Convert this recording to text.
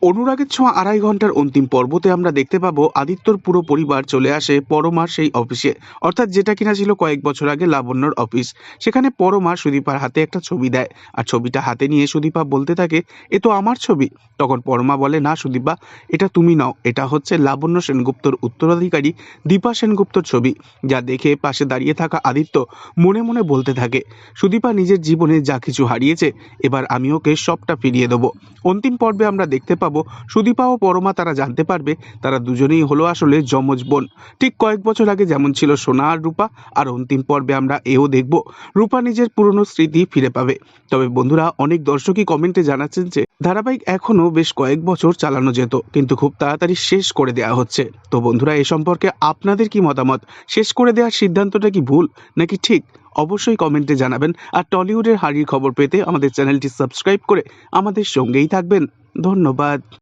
অনুরাগের ছোঁয়া আড়াই ঘন্টার অন্তিম পর্বতে আমরা দেখতে পাবো আদিত্যর পুরো পরিবার চলে আসে পরমার সেই অফিসে, অর্থাৎ যেটা কিনা ছিল কয়েক বছর আগে লাবণ্যর অফিস। সেখানে পরমা সুদীপার হাতে একটা ছবি দেয়, আর ছবিটা হাতে নিয়ে সুদীপা বলতে থাকে, এ তো আমার ছবি। তখন পরমা বলে, না সুদীপা, এটা তুমি নাও, এটা হচ্ছে লাবণ্য সেনগুপ্তর উত্তরাধিকারী দীপা সেনগুপ্তর ছবি। যা দেখে পাশে দাঁড়িয়ে থাকা আদিত্য মনে মনে বলতে থাকে, সুদীপা নিজের জীবনে যা কিছু হারিয়েছে, এবার আমি ওকে সবটা ফিরিয়ে দেবো। অন্তিম পর্বে আমরা দেখতে পাবো সুদীপা ও পরমা তারা জানতে পারবে তারা দুজনেই হলো আসলে যমজ বোন, ঠিক কয়েক বছর আগে যেমন ছিল সোনা আর রূপা। আর অন্তিম পর্বে আমরা এও দেখব রূপা নিজের পুরনো স্মৃতি ফিরে পাবে। তবে বন্ধুরা, অনেক দর্শকই কমেন্টে জানাচ্ছেন যে ধারাবাহিক এখনো বেশ কয়েক বছর চালানো যেত, কিন্তু খুব তাড়াতাড়ি শেষ করে দেওয়া হচ্ছে। তো বন্ধুরা, এ সম্পর্কে আপনাদের কি মতামত? শেষ করে দেওয়ার সিদ্ধান্তটা কি ভুল নাকি ঠিক? অবশ্যই কমেন্টে জানাবেন। আর টলিউডের হারির খবর পেতে আমাদের চ্যানেলটি সাবস্ক্রাইব করে আমাদের সঙ্গেই থাকবেন। ধন্যবাদ।